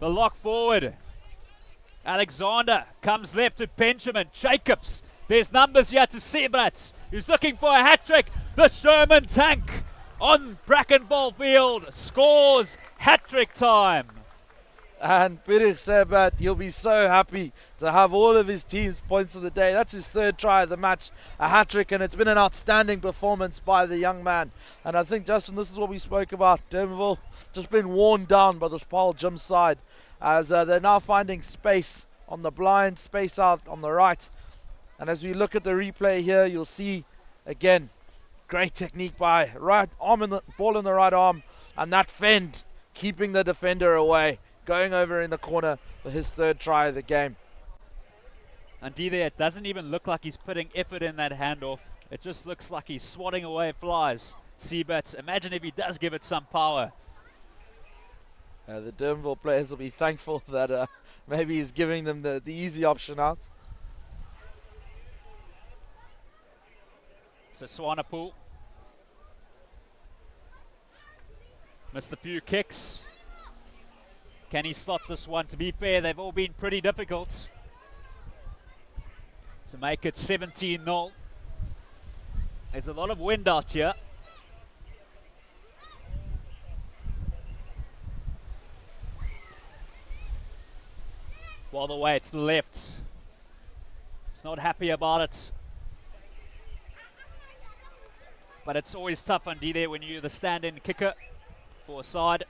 The lock forward. Alexander comes left to Benjamin. Jacobs. There's numbers here to Sebrat, who's looking for a hat-trick. The Sherman tank on Brackenfell field scores hat-trick time. And Peter Sebrat, he'll be so happy to have all of his team's points of the day. That's his third try of the match, a hat-trick, and it's been an outstanding performance by the young man. And I think, Justin, this is what we spoke about. Durbanville just been worn down by this Paarl gym side, as they're now finding space on the blind, space out on the right. And as we look at the replay here, you'll see, again, great technique by right arm in the ball in the right arm, and that fend keeping the defender away, going over in the corner for his third try of the game. And there, it doesn't even look like he's putting effort in that handoff. It just looks like he's swatting away flies. Seabats, imagine if he does give it some power. The Durbanville players will be thankful that maybe he's giving them the easy option out. So Swanepoel missed a few kicks. Can he slot this one? To be fair, they've all been pretty difficult. To make it 17-0. There's a lot of wind out here. All the way to the left. He's not happy about it. But it's always tough on there when you're the stand-in kicker for a side.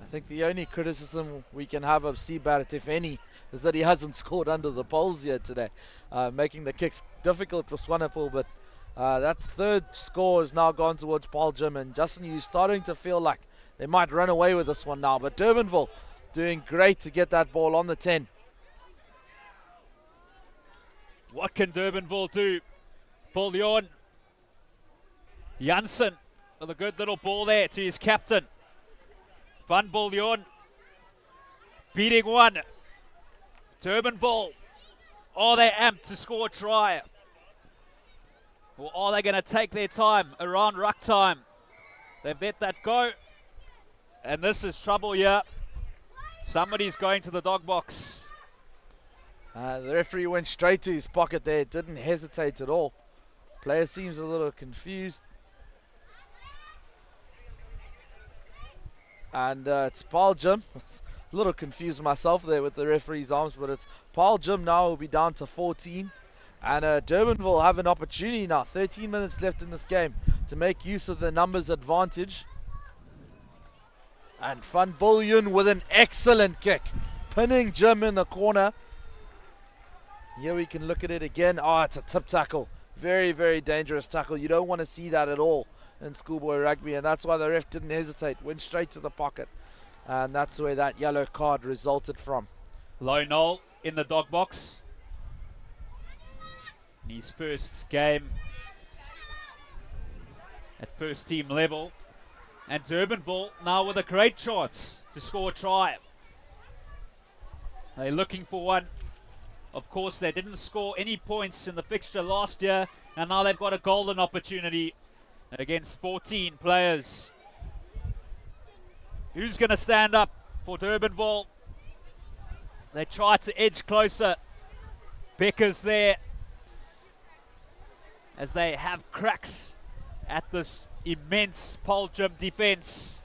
I think the only criticism we can have of Seabart, if any, is that he hasn't scored under the poles yet today, making the kicks difficult for Swanepoel. But that third score has now gone towards Paarl Gym, and Justin, you're starting to feel like they might run away with this one now. But Durbanville doing great to get that ball on the 10. What can Durbanville do? Bouillon. Janssen with a good little ball there to his captain. Van Bouillon beating one. Durbanville. Are they amped to score a try? Or are they going to take their time around ruck time? They've let that go. And this is trouble here. Somebody's going to the dog box. The referee went straight to his pocket there. Didn't hesitate at all. Player seems a little confused. And it's Paarl Gym. A little confused myself there with the referee's arms, but it's Paarl Gym now will be down to 14. And Durbanville have an opportunity now. 13 minutes left in this game to make use of the numbers advantage. And Van Bouillon with an excellent kick, pinning Jim in the corner. Here we can look at it again. Oh, it's a tip tackle. Very, very dangerous tackle. You don't want to see that at all in schoolboy rugby, and that's why the ref didn't hesitate. Went straight to the pocket, and that's where that yellow card resulted from. Lonal in the dog box. In his first game at first team level. And Durbanville now with a great chance to score a try. They're looking for one. Of course, they didn't score any points in the fixture last year, and now they've got a golden opportunity against 14 players. Who's going to stand up for Durbanville? They try to edge closer. Becker's there as they have cracks at this immense Paarl Gym defense.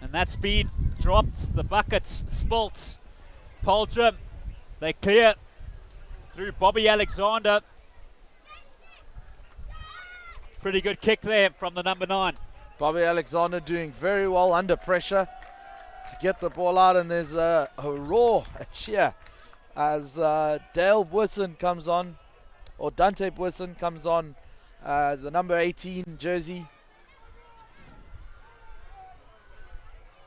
And that's been dropped. The bucket spilt. Paarl Gym, they clear through Bobby Alexander. Pretty good kick there from the number 9. Bobby Alexander doing very well under pressure to get the ball out, and there's a roar, a cheer, as Dale Boyson comes on, or Dante Boyson comes on, the number 18 jersey.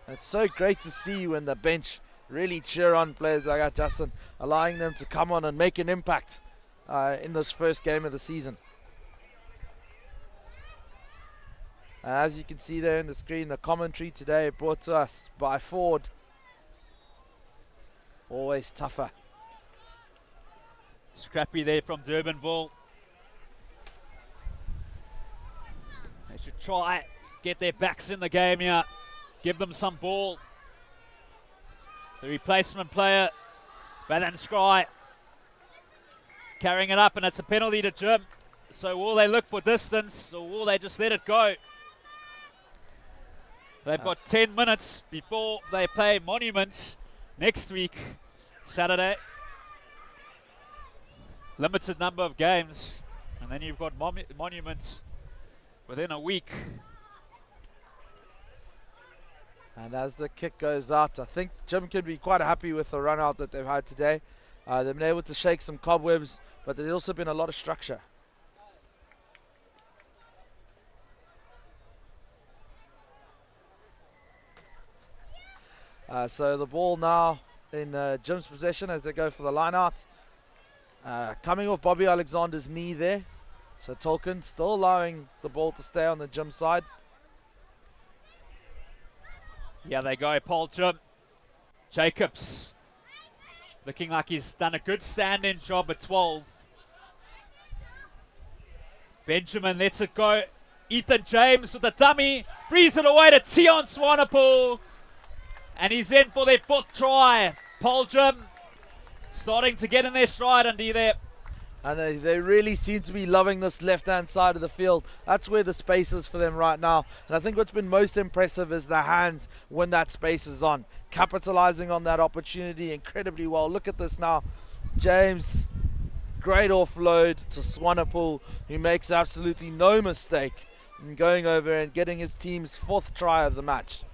It's so great to see when the bench really cheer on players like that, Justin, allowing them to come on and make an impact in this first game of the season. As you can see there in the screen, the commentary today brought to us by Ford. Always tougher. Scrappy there from Durbanville. They should try get their backs in the game here. Give them some ball. The replacement player, Van Scry, carrying it up, and it's a penalty to Jim. So will they look for distance, or will they just let it go? They've got 10 minutes before they play Monument next week, Saturday. Limited number of games, and then you've got Monument within a week. And as the kick goes out, I think Jim can be quite happy with the run out that they've had today. They've been able to shake some cobwebs, but there's also been a lot of structure. So the ball now in Jim's possession as they go for the line out. Coming off Bobby Alexander's knee there. So Tolkien still allowing the ball to stay on the Jim side. Yeah, they go, Paul Jim. Jacobs looking like he's done a good stand-in job at 12. Benjamin lets it go. Ethan James with the dummy. Frees it away to Tion Swanepoel. And he's in for their 4th try. Paul Jim starting to get in their stride under there. And they really seem to be loving this left-hand side of the field. That's where the space is for them right now. And I think what's been most impressive is the hands when that space is on. Capitalizing on that opportunity incredibly well. Look at this now. James, great offload to Swanepoel, who makes absolutely no mistake in going over and getting his team's 4th try of the match.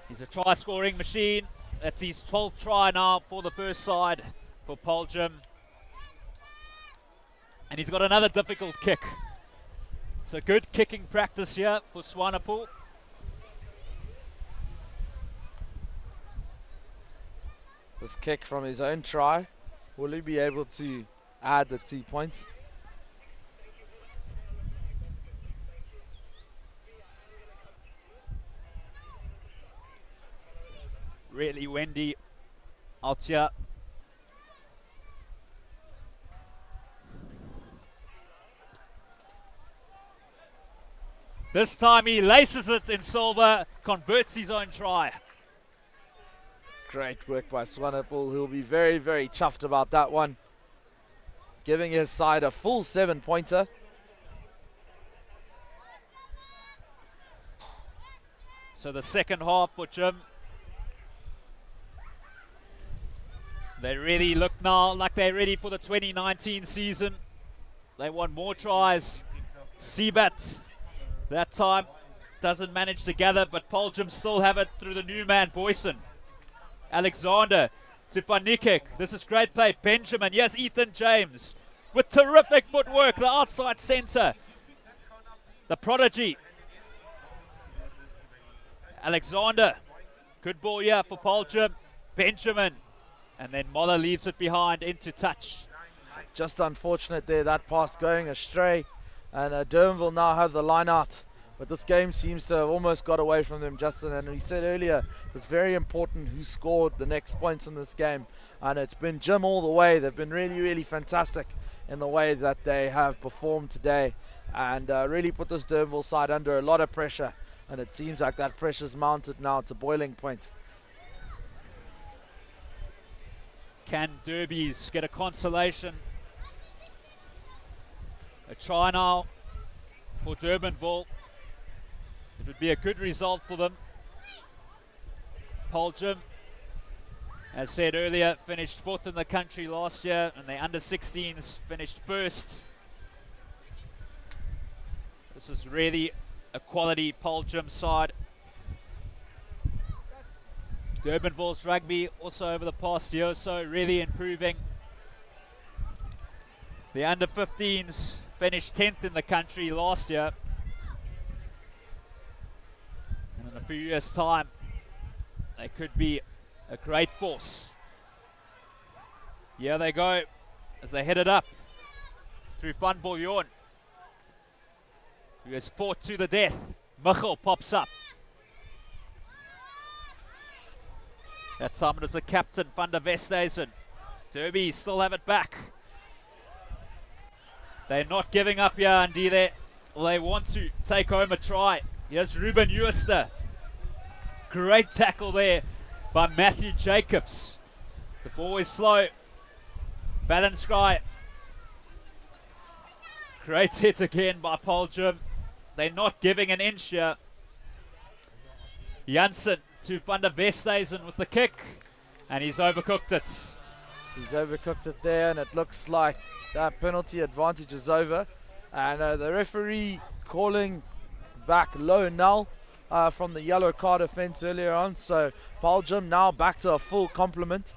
He's a try-scoring machine. That's his 12th try now for the first side for Paul Jim. And he's got another difficult kick. So good kicking practice here for Swanepoel. This kick from his own try, will he be able to add the 2 points? Really windy out here. This time he laces it in silver, converts his own try. Great work by Swanepoel, who'll be very, very chuffed about that one. Giving his side a full 7-pointer. So the second half for Jim. They really look now like they're ready for the 2019 season. They want more tries. Seabat that time doesn't manage to gather, but Paul Jim still have it through the new man, Boyson. Alexander to Van Niekerk. This is great play. Benjamin, yes, Ethan James with terrific footwork, the outside centre. The prodigy. Alexander, good ball here for Paul Jim. Benjamin. And then Moller leaves it behind into touch. Just unfortunate there, that pass going astray. And Durbanville now have the line out. But this game seems to have almost got away from them, Justin. And we said earlier, it's very important who scored the next points in this game. And it's been Jim all the way. They've been really, really fantastic in the way that they have performed today. And really put this Durbanville side under a lot of pressure. And it seems like that pressure's mounted now to boiling point. Can Derbies get a consolation? A try now for Durbanville. It would be a good result for them. Paul Jim, as said earlier, finished 4th in the country last year, and the under-16s finished 1st. This is really a quality Paarl Gym side. Durbanville's rugby also over the past year or so really improving. The under-15s finished 10th in the country last year. And in a few years' time, they could be a great force. Here they go as they head it up through Van Bouillon, who has fought to the death. Michel pops up. That time it is the captain, Van der Westhuizen. Derby still have it back. They're not giving up here, indeed. They want to take home a try. Here's Ruben Uester. Great tackle there by Matthew Jacobs. The ball is slow. Valenskry. Great hit again by Paarl Gym. They're not giving an inch here. Janssen to Van der Westhuizen with the kick. And he's overcooked it. He's overcooked it there, and it looks like that penalty advantage is over. And the referee calling back low null from the yellow card offence earlier on. So Paarl Gym now back to a full complement.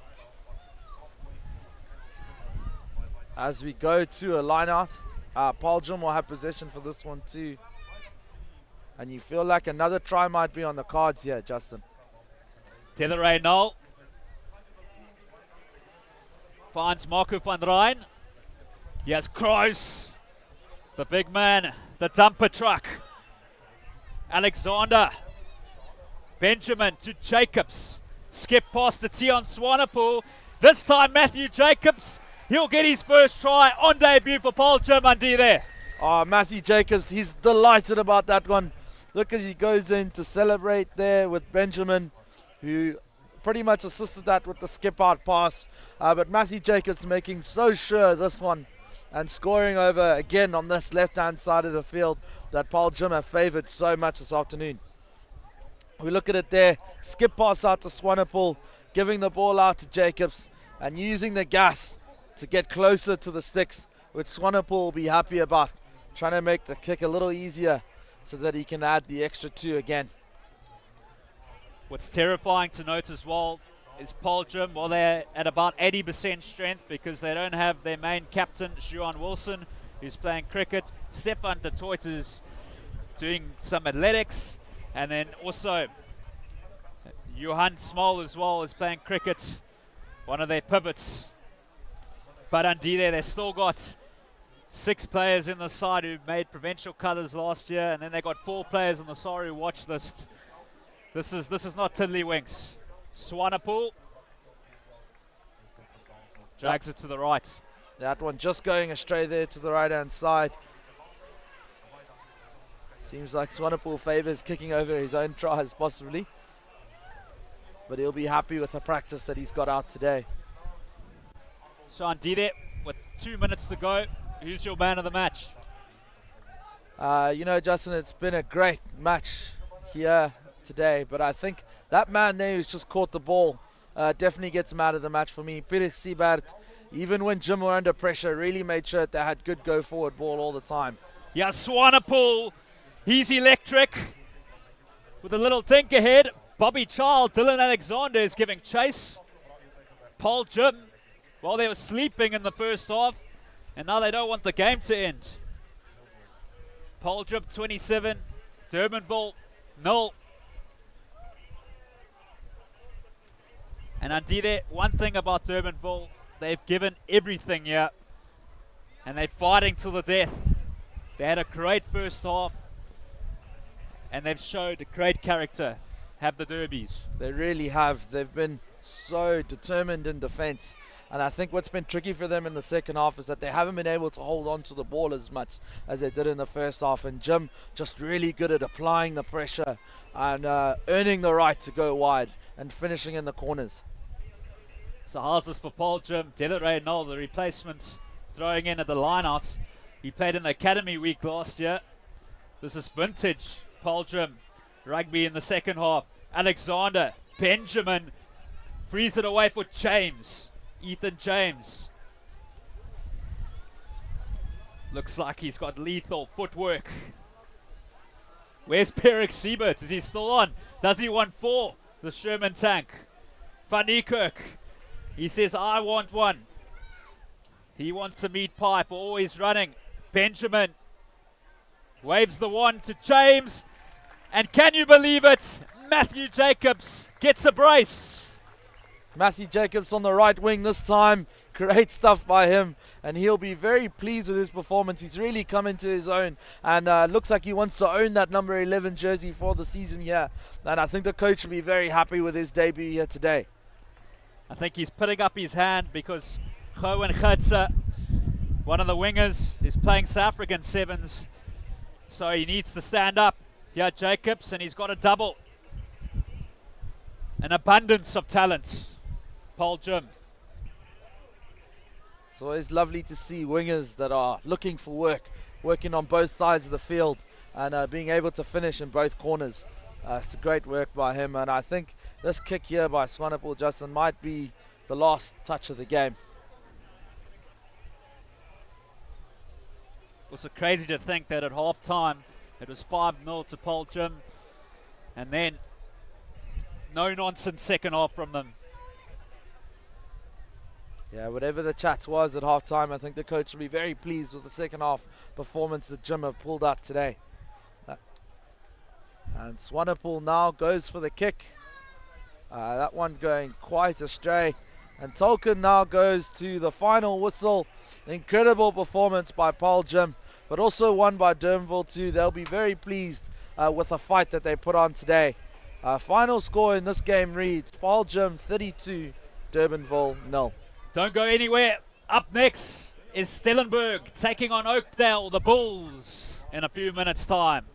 As we go to a line out, Paarl Gym will have possession for this one too. And you feel like another try might be on the cards here, Justin. Tetheray Null finds Marco van Rijn. He has Kroos, the big man, the dumper truck. Alexander, Benjamin to Jacobs. Skip past the Tion Swanepoel. This time Matthew Jacobs, he'll get his first try on debut for Paarl Gym Dundee there. Oh, Matthew Jacobs, he's delighted about that one. Look as he goes in to celebrate there with Benjamin, who pretty much assisted that with the skip out pass. But Matthew Jacobs making so sure this one and scoring over again on this left-hand side of the field that Paarl Gym have favoured so much this afternoon. We look at it there, skip pass out to Swanepoel, giving the ball out to Jacobs and using the gas to get closer to the sticks, which Swanepoel will be happy about, trying to make the kick a little easier so that he can add the extra 2 again. What's terrifying to note as well is Paarl Gym, well, they're at about 80% strength because they don't have their main captain, Juan Wilson, who's playing cricket. Stefan de Toit is doing some athletics. And then also Johan Small as well is playing cricket, one of their pivots. But Dundee there, they've still got 6 players in the side who made provincial colours last year, and then they got 4 players on the sorry watch list. This is not tiddlywinks. Swanepoel drags it to the right. That one just going astray there to the right hand side. Seems like Swanepoel favours kicking over his own tries possibly, but he'll be happy with the practice that he's got out today. So Dundee there with 2 minutes to go. Who's your man of the match? You know, Justin, it's been a great match here today, but I think that man there who's just caught the ball definitely gets him out of the match for me. Peter Siebert, even when Gym were under pressure, really made sure that they had good go forward ball all the time. Yeah, Swanepoel, he's electric with a little tink ahead. Bobby Child, Dylan Alexander is giving chase. Paarl Gym, well, they were sleeping in the first half, and now they don't want the game to end. Paarl Gym 27, Durbanville 0. And Dundee there, one thing about Durbanville, they've given everything here, and they're fighting till the death. They had a great first half, and they've showed a great character, have the Derbies. They really have. They've been so determined in defence. And I think what's been tricky for them in the second half is that they haven't been able to hold on to the ball as much as they did in the first half. And Gym just really good at applying the pressure and earning the right to go wide and finishing in the corners. So how's this for Paarl Gym? Tetheray Null, the replacement, throwing in at the lineouts. He played in the academy week last year. This is vintage Paarl Gym rugby in the second half. Alexander, Benjamin, frees it away for James. Ethan James. Looks like he's got lethal footwork. Where's Perek Siebert? Is he still on? Does he want 4? The Sherman tank. Van Niekerk. He says, I want 1. He wants to meet Pipe. Always running. Benjamin waves the wand to James. And can you believe it? Matthew Jacobs gets a brace. Matthew Jacobs on the right wing this time. Great stuff by him, and he'll be very pleased with his performance. He's really come into his own, and looks like he wants to own that number 11 jersey for the season here. And I think the coach will be very happy with his debut here today. I think he's putting up his hand because Gowan Gutsa, one of the wingers, is playing South African sevens, so he needs to stand up. Yeah, Jacobs, and he's got a double. An abundance of talent. Paul Jim. It's always lovely to see wingers that are looking for work, working on both sides of the field, and being able to finish in both corners. It's great work by him, and I think this kick here by Swanepoel Justin might be the last touch of the game. Also crazy to think that at half time it was 5-0 to Paul Jim, and then no nonsense second half from them. Yeah, whatever the chat was at half time, I think the coach will be very pleased with the second half performance that Jim have pulled out today. And Swanepoel now goes for the kick. That one going quite astray. And Tolkien now goes to the final whistle. Incredible performance by Paul Jim, but also one by Durbanville too. They'll be very pleased with the fight that they put on today. Final score in this game reads Paul Jim 32, Durbanville 0. Don't go anywhere. Up next is Stellenberg taking on Oakdale, the Bulls, in a few minutes' time.